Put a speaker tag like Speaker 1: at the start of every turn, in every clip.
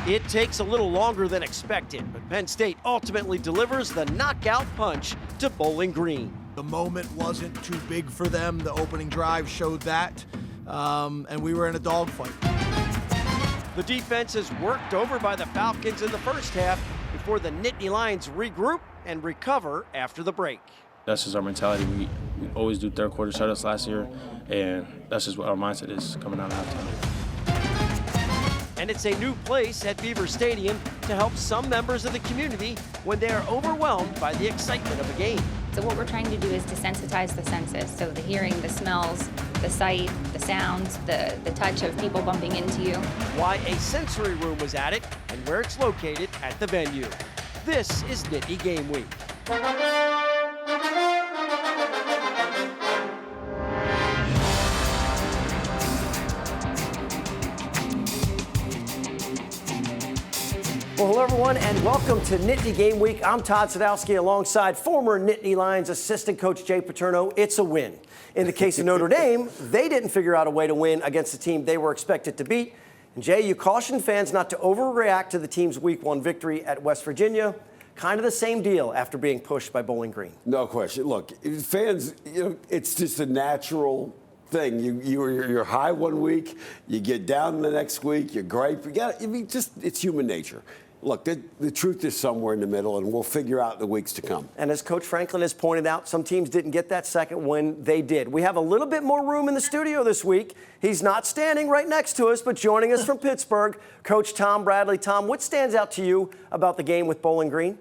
Speaker 1: It takes a little longer than expected, but Penn State ultimately delivers the knockout punch to Bowling Green.
Speaker 2: The moment wasn't too big for them. The opening drive showed that, and we were in a dogfight.
Speaker 1: The defense is worked over by the Falcons in the first half before the Nittany Lions regroup and recover after the break.
Speaker 3: That's just our mentality. We always do third quarter shutouts last year, and that's just what our mindset is coming out of halftime.
Speaker 1: And it's a new place at Beaver Stadium to help some members of the community when they are overwhelmed by the excitement of a game.
Speaker 4: So what we're trying to do is desensitize the senses. So the hearing, the smells, the sight, the sounds, the touch of people bumping into you.
Speaker 1: Why a sensory room was added and where it's located at the venue. This is Nittany Game Week. Well, hello everyone, and welcome to Nittany Game Week. I'm Todd Sadowski alongside former Nittany Lions assistant coach Jay Paterno. It's a win. In the case of Notre Dame, they didn't figure out a way to win against the team they were expected to beat. And Jay, you cautioned fans not to overreact to the team's Week 1 victory at West Virginia. Kind of the same deal after being pushed by Bowling Green.
Speaker 5: No question. Look, fans, it's just a natural thing. You're high one week, you get down the next week, you're great. It's human nature. Look, the truth is somewhere in the middle, and we'll figure out in the weeks to come.
Speaker 1: And as Coach Franklin has pointed out, some teams didn't get that second win. They did. We have a little bit more room in the studio this week. He's not standing right next to us, but joining us from Pittsburgh, Coach Tom Bradley. Tom, what stands out to you about the game with Bowling Green?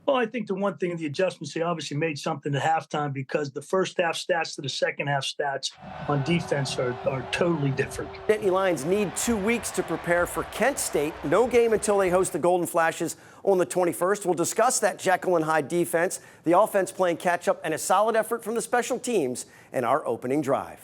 Speaker 6: Well, I think the one thing, the adjustments, they obviously made something at halftime because the first half stats to the second half stats on defense are totally different.
Speaker 1: Nittany Lions need 2 weeks to prepare for Kent State. No game until they host the Golden Flashes on the 21st. We'll discuss that Jekyll and Hyde defense, the offense playing catch-up, and a solid effort from the special teams in our opening drive.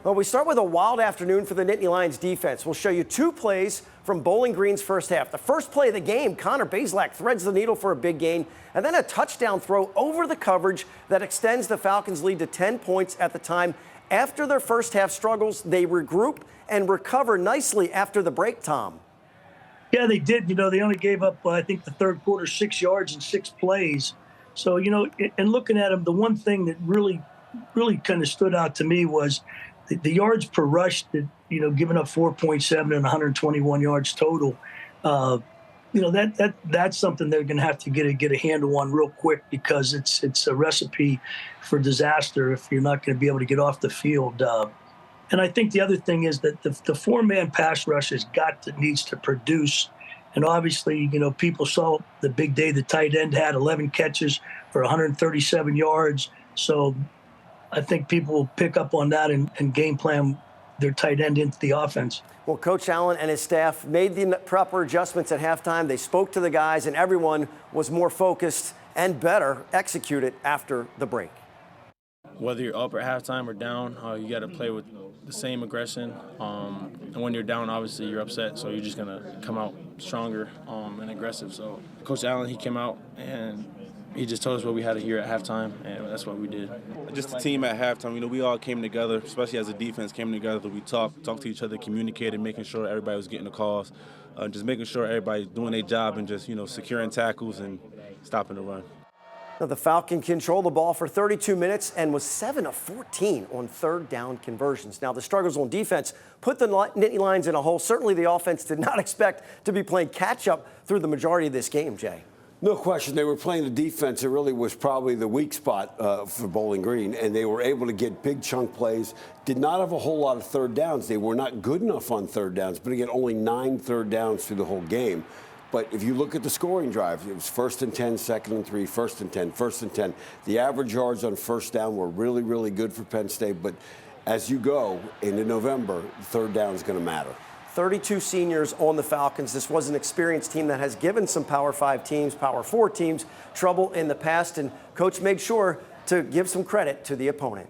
Speaker 1: Well, we start with a wild afternoon for the Nittany Lions defense. We'll show you 2 plays from Bowling Green's first half. The first play of the game, Connor Bazelak threads the needle for a big gain, and then a touchdown throw over the coverage that extends the Falcons' lead to 10 points at the time. After their first half struggles, they regroup and recover nicely after the break, Tom.
Speaker 6: Yeah, they did. They only gave up, I think, the third quarter 6 yards in 6 plays. So, and looking at them, the one thing that really kind of stood out to me was the yards per rush, that giving up 4.7 and 121 yards total. That's something they're going to have to get a handle on real quick, because it's a recipe for disaster if you're not going to be able to get off the field. And I think the other thing is that the 4-man pass rush needs to produce. And obviously, people saw the big day the tight end had 11 catches for 137 yards. So I think people will pick up on that and game plan their tight end into the offense.
Speaker 1: Well, Coach Allen and his staff made the proper adjustments at halftime. They spoke to the guys, and everyone was more focused and better executed after the break.
Speaker 3: Whether you're up at halftime or down, you got to play with the same aggression. And when you're down, obviously you're upset, so you're just going to come out stronger and aggressive. So Coach Allen, he came out and he just told us what we had to hear at halftime, and that's what we did.
Speaker 7: Just the team at halftime, we all came together, especially as a defense, came together. We talked to each other, communicated, making sure everybody was getting the calls, just making sure everybody's doing their job and just, securing tackles and stopping the run.
Speaker 1: Now, the Falcons controlled the ball for 32 minutes and was 7 of 14 on third down conversions. Now, the struggles on defense put the Nittany Lions in a hole. Certainly, the offense did not expect to be playing catch-up through the majority of this game, Jay.
Speaker 5: No question. They were playing the defense. It really was probably the weak spot for Bowling Green, and they were able to get big chunk plays. Did not have a whole lot of third downs. They were not good enough on third downs, but again, only 9 third downs through the whole game. But if you look at the scoring drive, it was 1st and 10, 2nd and 3, 1st and 10, 1st and 10. The average yards on first down were really, really good for Penn State. But as you go into November, third down is going to matter.
Speaker 1: 32 seniors on the Falcons. This was an experienced team that has given some Power 5 teams, Power 4 teams trouble in the past, and Coach made sure to give some credit to the opponent.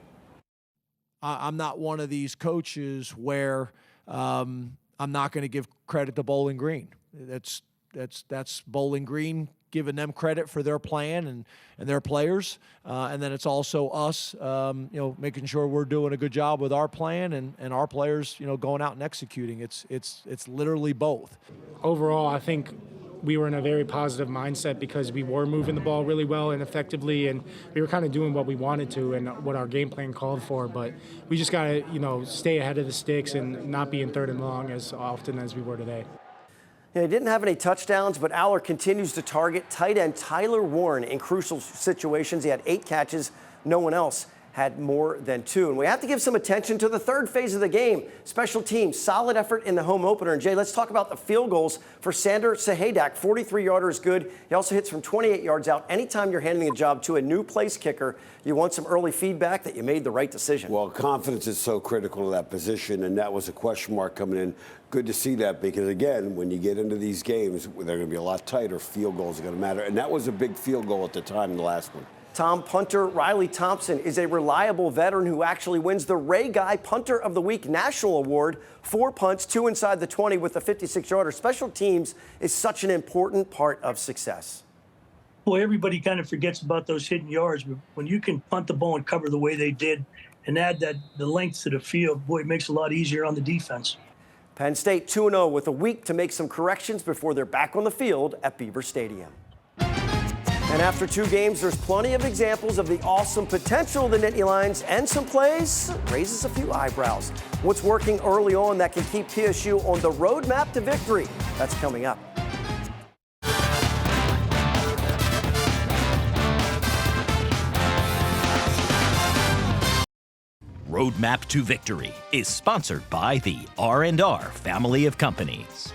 Speaker 2: I'm not one of these coaches where I'm not going to give credit to Bowling Green. That's Bowling Green giving them credit for their plan and their players. And then it's also us, making sure we're doing a good job with our plan and our players, going out and executing. It's literally both.
Speaker 8: Overall, I think we were in a very positive mindset because we were moving the ball really well and effectively, and we were kind of doing what we wanted to and what our game plan called for. But we just got to, stay ahead of the sticks and not be in third and long as often as we were today.
Speaker 1: He didn't have any touchdowns, but Aller continues to target tight end Tyler Warren in crucial situations. He had 8 catches. No one else had more than 2. And we have to give some attention to the third phase of the game. Special teams, solid effort in the home opener. And Jay, let's talk about the field goals for Sander Sahadak. 43-yarder is good. He also hits from 28 yards out. Anytime you're handing a job to a new place kicker, you want some early feedback that you made the right decision.
Speaker 5: Well, confidence is so critical to that position, and that was a question mark coming in. Good to see that because, again, when you get into these games, they're going to be a lot tighter. Field goals are going to matter. And that was a big field goal at the time, the last one.
Speaker 1: Tom punter Riley Thompson is a reliable veteran who actually wins the Ray Guy Punter of the Week National Award. 4 punts, 2 inside the 20 with a 56-yarder. Special teams is such an important part of success.
Speaker 6: Boy, everybody kind of forgets about those hidden yards, but when you can punt the ball and cover the way they did and add the length to the field, boy, it makes it a lot easier on the defense.
Speaker 1: Penn State 2-0 with a week to make some corrections before they're back on the field at Beaver Stadium. And after 2 games, there's plenty of examples of the awesome potential of the Nittany Lions, and some plays raises a few eyebrows. What's working early on that can keep PSU on the roadmap to victory? That's coming up.
Speaker 9: Roadmap to Victory is sponsored by the R&R family of companies.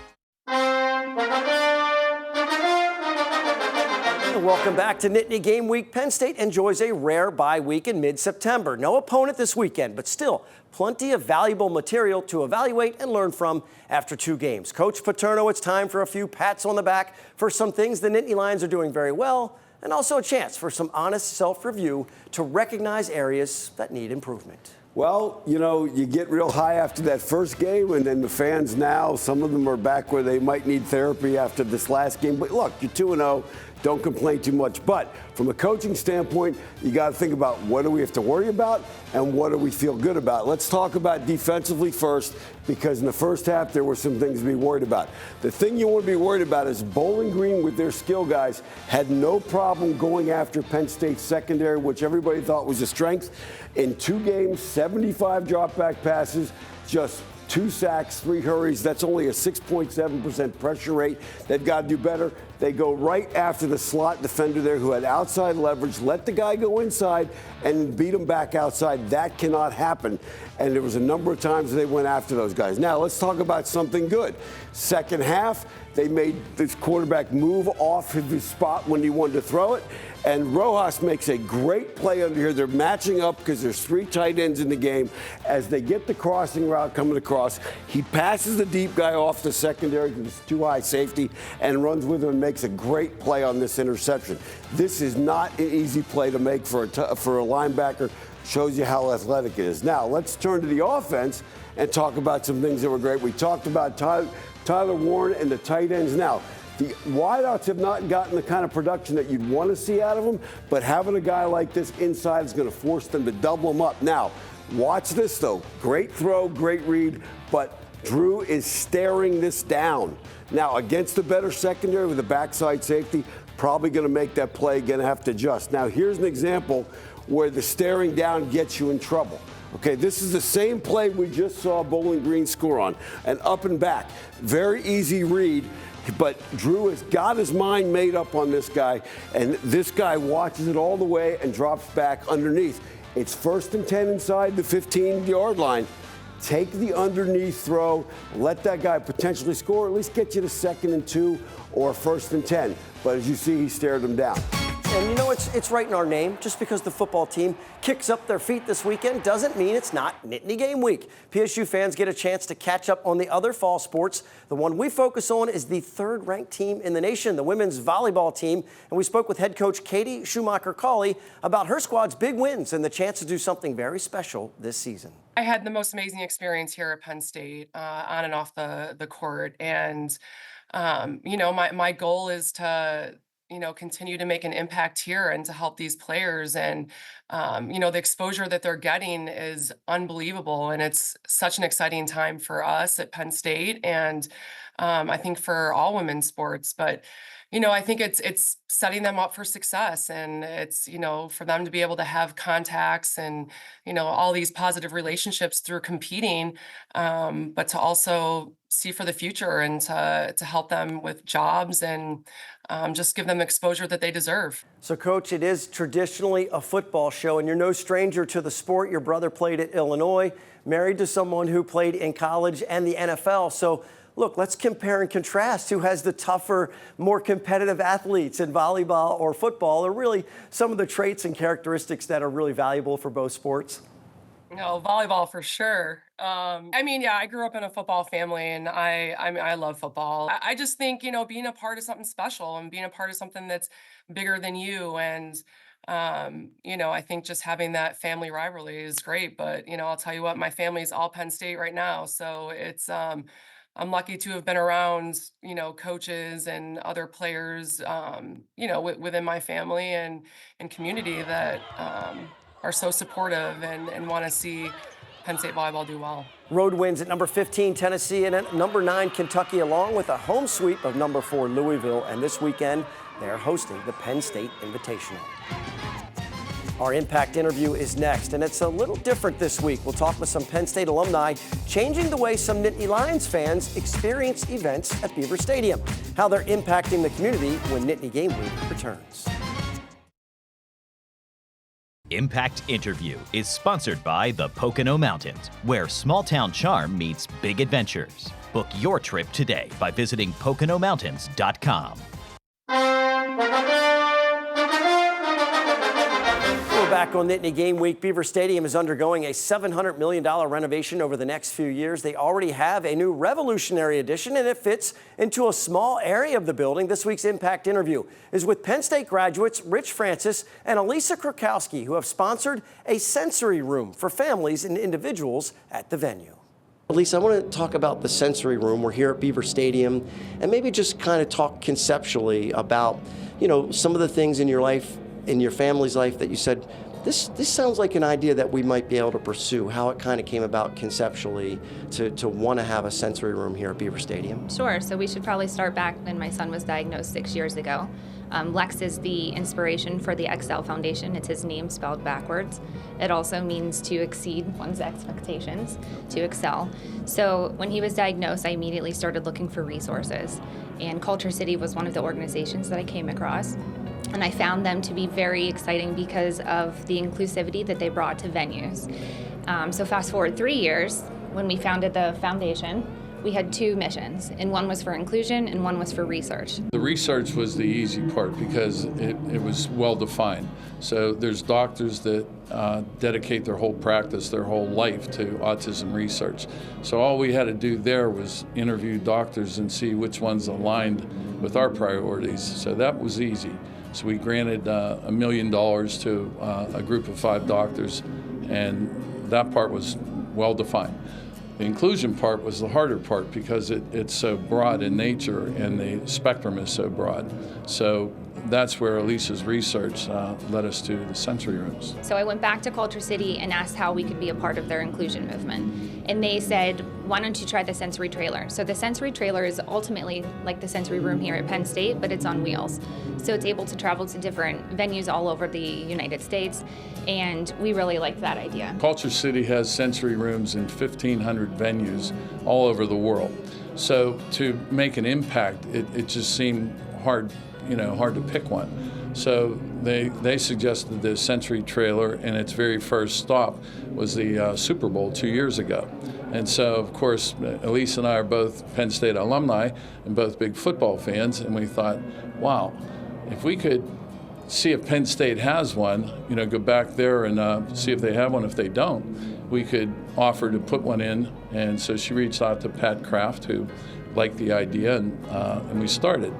Speaker 1: Welcome back to Nittany Game Week. Penn State enjoys a rare bye week in mid-September. No opponent this weekend, but still plenty of valuable material to evaluate and learn from after 2 games. Coach Paterno, it's time for a few pats on the back for some things the Nittany Lions are doing very well, and also a chance for some honest self-review to recognize areas that need improvement.
Speaker 5: Well, you get real high after that first game, and then the fans now, some of them are back where they might need therapy after this last game. But look, you're 2-0. Don't complain too much. But from a coaching standpoint, you got to think about what do we have to worry about and what do we feel good about. Let's talk about defensively first, because in the first half there were some things to be worried about. The thing you want to be worried about is Bowling Green with their skill guys had no problem going after Penn State's secondary, which everybody thought was a strength. In 2 games, 75 drop-back passes, just 2 sacks, 3 hurries. That's only a 6.7% pressure rate. They've got to do better. They go right after the slot defender there who had outside leverage, let the guy go inside and beat him back outside. That cannot happen. And there was a number of times they went after those guys. Now, let's talk about something good. Second half, they made this quarterback move off of his spot when he wanted to throw it. And Rojas makes a great play under here. They're matching up because there's 3 tight ends in the game. As they get the crossing route coming across, he passes the deep guy off the secondary because it's too high safety and runs with him and makes a great play on this interception. This is not an easy play to make for a linebacker. Shows you how athletic it is. Now, let's turn to the offense and talk about some things that were great. We talked about Tyler Warren and the tight ends. Now, the wideouts have not gotten the kind of production that you'd want to see out of them, but having a guy like this inside is going to force them to double them up. Now, watch this, though. Great throw, great read, but Drew is staring this down. Now, against the better secondary with the backside safety, probably going to make that play, going to have to adjust. Now, here's an example where the staring down gets you in trouble. Okay, this is the same play we just saw Bowling Green score on, an up and back. Very easy read. But Drew has got his mind made up on this guy, and this guy watches it all the way and drops back underneath. It's 1st and 10 inside the 15-yard line. Take the underneath throw, let that guy potentially score, at least get you to 2nd and 2 or 1st and 10. But as you see, he stared him down.
Speaker 1: And it's right in our name. Just because the football team kicks up their feet this weekend doesn't mean it's not Nittany Game Week. PSU fans get a chance to catch up on the other fall sports. The one we focus on is the 3rd-ranked team in the nation, the women's volleyball team. And we spoke with head coach Katie Schumacher-Cawley about her squad's big wins and the chance to do something very special this season.
Speaker 10: I had the most amazing experience here at Penn State, on and off the court. And, my goal is to continue to make an impact here and to help these players. And, the exposure that they're getting is unbelievable. And it's such an exciting time for us at Penn State. And I think for all women's sports, but I think it's setting them up for success, and it's, for them to be able to have contacts and, all these positive relationships through competing, but to also see for the future and to help them with jobs and just give them exposure that they deserve.
Speaker 1: So, Coach, it is traditionally a football show, and you're no stranger to the sport. Your brother played at Illinois, married to someone who played in college and the NFL. So, look, let's compare and contrast who has the tougher, more competitive athletes in volleyball or football, or really some of the traits and characteristics that are really valuable for both sports.
Speaker 10: No, volleyball for sure. I grew up in a football family, and I love football. I just think, being a part of something special and being a part of something that's bigger than you. And, I think just having that family rivalry is great. But, I'll tell you what, my family's all Penn State right now. So it's, I'm lucky to have been around, coaches and other players, within my family and community that are so supportive and want to see Penn State volleyball do well.
Speaker 1: Road wins at number 15, Tennessee, and at number 9, Kentucky, along with a home sweep of number 4, Louisville. And this weekend, they're hosting the Penn State Invitational. Our Impact interview is next, and it's a little different this week. We'll talk with some Penn State alumni changing the way some Nittany Lions fans experience events at Beaver Stadium, how they're impacting the community when Nittany Game Week returns.
Speaker 9: Impact Interview is sponsored by the Pocono Mountains, where small-town charm meets big adventures. Book your trip today by visiting PoconoMountains.com.
Speaker 1: We're back on Nittany Game Week. Beaver Stadium is undergoing a $700 million renovation over the next few years. They already have a new revolutionary addition, and it fits into a small area of the building. This week's Impact interview is with Penn State graduates Rich Francis and Elisa Krakowski, who have sponsored a sensory room for families and individuals at the venue. Elisa, I want to talk about the sensory room. We're here at Beaver Stadium, and maybe just kind of talk conceptually about, some of the things in your life, in your family's life, that you said, this sounds like an idea that we might be able to pursue, how it kind of came about conceptually to want to have a sensory room here at Beaver Stadium.
Speaker 4: Sure, so we should probably start back when my son was diagnosed 6 years ago. Lex is the inspiration for the Excel Foundation. It's his name spelled backwards. It also means to exceed one's expectations, to excel. So when he was diagnosed, I immediately started looking for resources. And Culture City was one of the organizations that I came across. And I found them to be very exciting because of the inclusivity that they brought to venues. So fast forward 3 years, when we founded the foundation, we had 2 missions, and one was for inclusion and one was for research.
Speaker 11: The research was the easy part because it was well defined. So there's doctors that dedicate their whole practice, their whole life to autism research. So all we had to do there was interview doctors and see which ones aligned with our priorities. So that was easy. So we granted $1 million to a group of 5 doctors, and that part was well defined. The inclusion part was the harder part because it's so broad in nature and the spectrum is so broad. So that's where Elisa's research led us to the sensory rooms.
Speaker 4: So I went back to Culture City and asked how we could be a part of their inclusion movement. And they said, why don't you try the sensory trailer? So the sensory trailer is ultimately like the sensory room here at Penn State, but it's on wheels. So it's able to travel to different venues all over the United States, and we really liked that idea.
Speaker 11: Culture City has sensory rooms in 1,500 venues all over the world. So to make an impact, it just seemed hard to pick one. So they suggested the sensory trailer, and its very first stop was the Super Bowl 2 years ago. And so, of course, Elise and I are both Penn State alumni and both big football fans, and we thought, wow, if we could see if Penn State has one, go back there and see if they have one. If they don't, we could offer to put one in. And so she reached out to Pat Kraft, who liked the idea, and we started.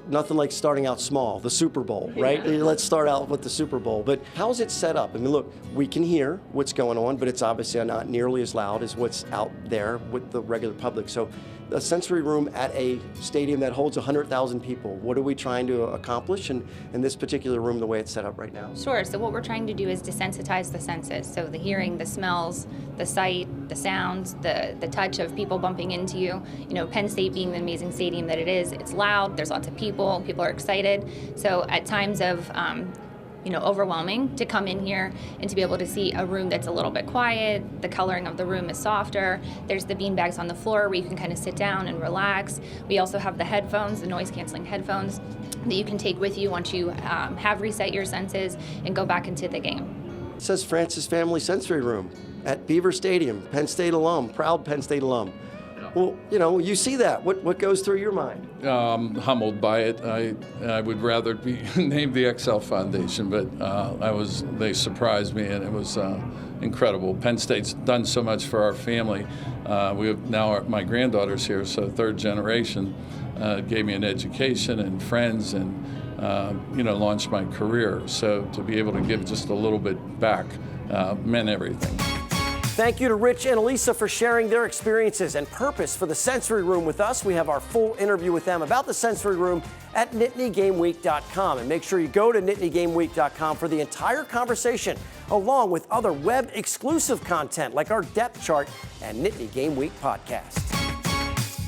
Speaker 1: Nothing like starting out small, the Super Bowl, right? Yeah. Let's start out with the Super Bowl. But how is it set up? I mean, look, we can hear what's going on, but it's obviously not nearly as loud as what's out there with the regular public. So a sensory room at a stadium that holds 100,000 people. What are we trying to accomplish in this particular room, the way it's set up right now?
Speaker 4: Sure. So what we're trying to do is desensitize the senses. So the hearing, the smells, the sight, the sounds, the touch of people bumping into you. You know, Penn State being the amazing stadium that it is, it's loud, there's lots of people are excited. So at times of overwhelming to come in here and to be able to see a room that's a little bit quiet, the coloring of the room is softer, there's the bean bags on the floor where you can kind of sit down and relax. We also have the headphones, the noise canceling headphones that you can take with you once you have reset your senses and go back into the game.
Speaker 1: It says Francis Family Sensory Room at Beaver Stadium, Penn State alum, proud Penn State alum. Well, you see that. What goes through your mind?
Speaker 11: Humbled by it. I would rather be named the XL Foundation, but they surprised me, and it was incredible. Penn State's done so much for our family. We have now my granddaughter's here, so third generation. Gave me an education and friends, and launched my career. So to be able to give just a little bit back meant everything.
Speaker 1: Thank you to Rich and Elisa for sharing their experiences and purpose for the Sensory Room with us. We have our full interview with them about the Sensory Room at NittanyGameWeek.com. And make sure you go to NittanyGameWeek.com for the entire conversation, along with other web-exclusive content like our depth chart and Nittany Game Week podcast.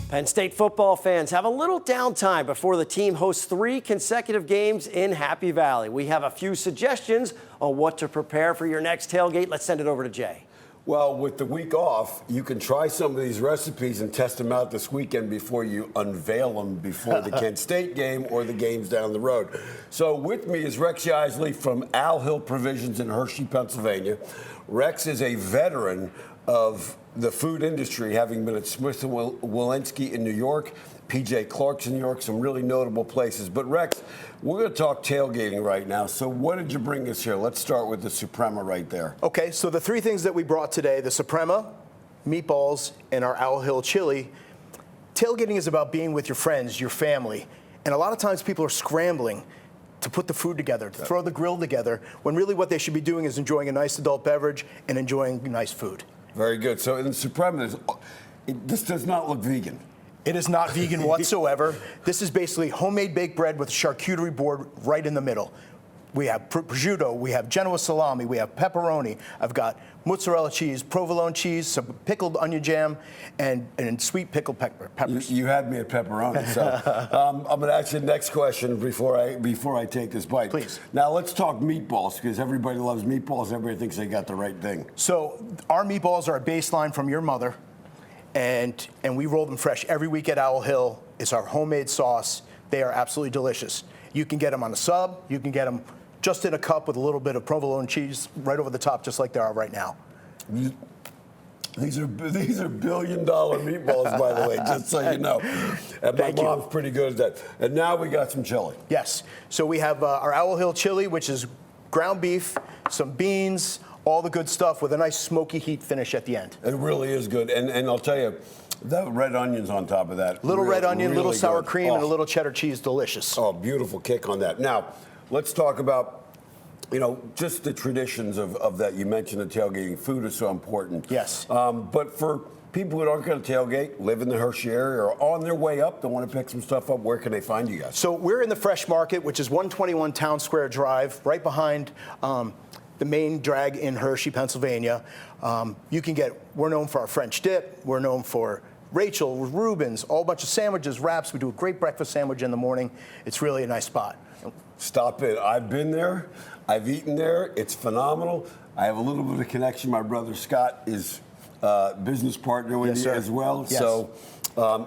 Speaker 1: Penn State football fans have a little downtime before the team hosts 3 consecutive games in Happy Valley. We have a few suggestions on what to prepare for your next tailgate. Let's send it over to Jay.
Speaker 5: Well, with the week off, you can try some of these recipes and test them out this weekend before you unveil them before the Kent State game or the games down the road. So with me is Rex Yaisley from Owl Hill Provisions in Hershey, Pennsylvania. Rex is a veteran of the food industry, having been at Smith & Wollensky in New York, P.J. Clark's in New York, some really notable places. But Rex, we're going to talk tailgating right now. So what did you bring us here? Let's start with the Suprema right there.
Speaker 12: Okay, so the 3 things that we brought today, the Suprema, meatballs, and our Owl Hill chili. Tailgating is about being with your friends, your family. And a lot of times people are scrambling to put the food together, to throw the grill together, when really what they should be doing is enjoying a nice adult beverage and enjoying nice food.
Speaker 5: Very good. So in the Suprema, this does not look vegan.
Speaker 12: It is not vegan whatsoever. This is basically homemade baked bread with a charcuterie board right in the middle. We have prosciutto, we have Genoa salami, we have pepperoni. I've got mozzarella cheese, provolone cheese, some pickled onion jam, and sweet pickled peppers.
Speaker 5: You had me at pepperoni. So I'm going to ask you the next question before I take this bite.
Speaker 12: Please.
Speaker 5: Now let's talk meatballs, because everybody loves meatballs. Everybody thinks they got the right thing.
Speaker 12: So our meatballs are a baseline from your mother, and we roll them fresh every week at Owl Hill. It's our homemade sauce. They are absolutely delicious. You can get them on a sub. You can get them just in a cup with a little bit of provolone cheese right over the top, just like they are right now.
Speaker 5: These are billion-dollar meatballs, by the way, just so you know. And my mom's pretty good at that. And now we got some chili.
Speaker 12: Yes. So we have our Owl Hill chili, which is ground beef, some beans, all the good stuff with a nice smoky heat finish at the end.
Speaker 5: It really is good. And I'll tell you, the red onions on top of that.
Speaker 12: Little red onion,
Speaker 5: really
Speaker 12: little sour
Speaker 5: good.
Speaker 12: cream, and a little cheddar cheese. Delicious.
Speaker 5: Oh, beautiful kick on that. Now, let's talk about, just the traditions of that. You mentioned the tailgating. Food is so important.
Speaker 12: Yes.
Speaker 5: But for people that aren't going to tailgate, live in the Hershey area, or on their way up, they want to pick some stuff up, where can they find you guys?
Speaker 12: So we're in the Fresh Market, which is 121 Town Square Drive, right behind the main drag in Hershey, Pennsylvania. We're known for our French dip. We're known for Rachel, Reuben's, all bunch of sandwiches, wraps. We do a great breakfast sandwich in the morning. It's really a nice spot.
Speaker 5: Stop in. I've been there. I've eaten there. It's phenomenal. I have a little bit of connection. My brother Scott is business partner with you as well.
Speaker 12: Yes.
Speaker 5: So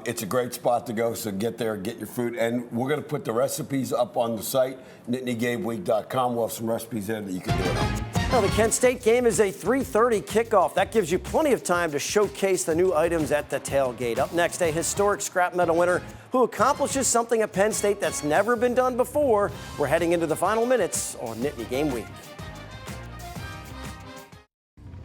Speaker 5: it's a great spot to go. So get there, get your food. And we're going to put the recipes up on the site, NittanyGameWeek.com. We'll have some recipes there that you can do it on.
Speaker 1: Well, the Kent State game is a 3:30 kickoff. That gives you plenty of time to showcase the new items at the tailgate. Up next, a historic scrap medal winner who accomplishes something at Penn State that's never been done before. We're heading into the final minutes on Nittany Game Week.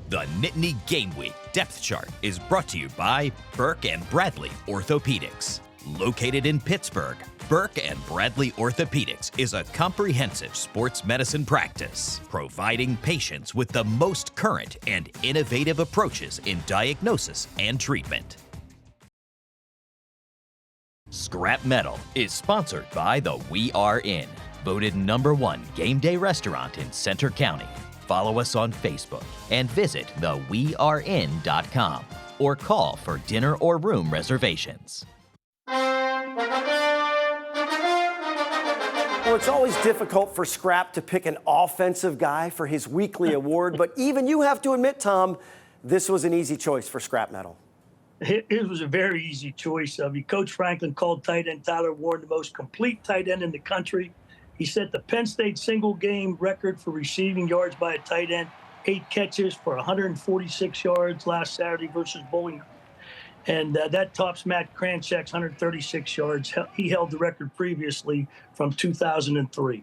Speaker 9: The Nittany Game Week Depth Chart is brought to you by Burke and Bradley Orthopedics. Located in Pittsburgh, Burke and Bradley Orthopedics is a comprehensive sports medicine practice, providing patients with the most current and innovative approaches in diagnosis and treatment. Scrap Metal is sponsored by the We Are Inn, voted #1 game day restaurant in Center County. Follow us on Facebook and visit theweareinn.com or call for dinner or room reservations.
Speaker 1: Well, it's always difficult for Scrap to pick an offensive guy for his weekly award, but even you have to admit, Tom, this was an easy choice for Scrap Metal.
Speaker 6: It was a very easy choice. Coach Franklin called tight end Tyler Warren the most complete tight end in the country. He set the Penn State single game record for receiving yards by a tight end, 8 catches for 146 yards last Saturday versus Bowling Green. And that tops Matt Kranchek's 136 yards. He held the record previously from 2003.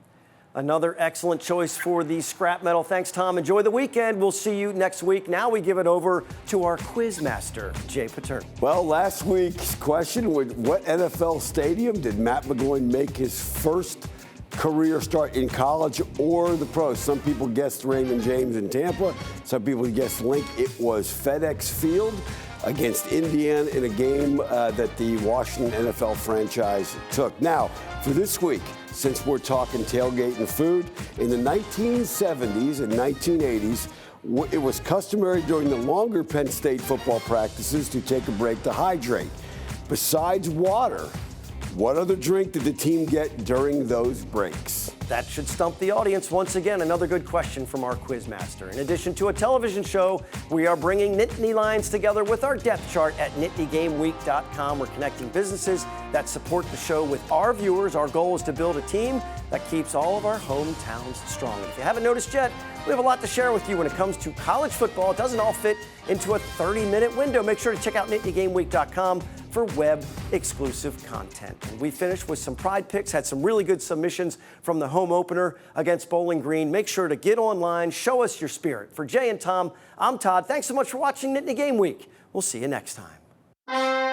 Speaker 1: Another excellent choice for the Scrap Metal. Thanks, Tom. Enjoy the weekend. We'll see you next week. Now we give it over to our quiz master, Jay Paterno.
Speaker 5: Well, last week's question was, what NFL stadium did Matt McGloin make his first career start, in college or the pros? Some people guessed Raymond James in Tampa. Some people guessed Link. It was FedEx Field against Indiana in a game that the Washington NFL franchise took. Now, for this week, since we're talking tailgate and food, in the 1970s and 1980s, it was customary during the longer Penn State football practices to take a break to hydrate. Besides water, what other drink did the team get during those breaks?
Speaker 1: That should stump the audience. Once again, another good question from our quiz master. In addition to a television show, we are bringing Nittany lines together with our depth chart at NittanyGameWeek.com. We're connecting businesses that support the show with our viewers. Our goal is to build a team that keeps all of our hometowns strong. If you haven't noticed yet, we have a lot to share with you when it comes to college football. It doesn't all fit into a 30-minute window. Make sure to check out NittanyGameWeek.com for web-exclusive content. And we finished with some pride picks, had some really good submissions from the home opener against Bowling Green. Make sure to get online, show us your spirit. For Jay and Tom, I'm Todd. Thanks so much for watching Nittany Game Week. We'll see you next time.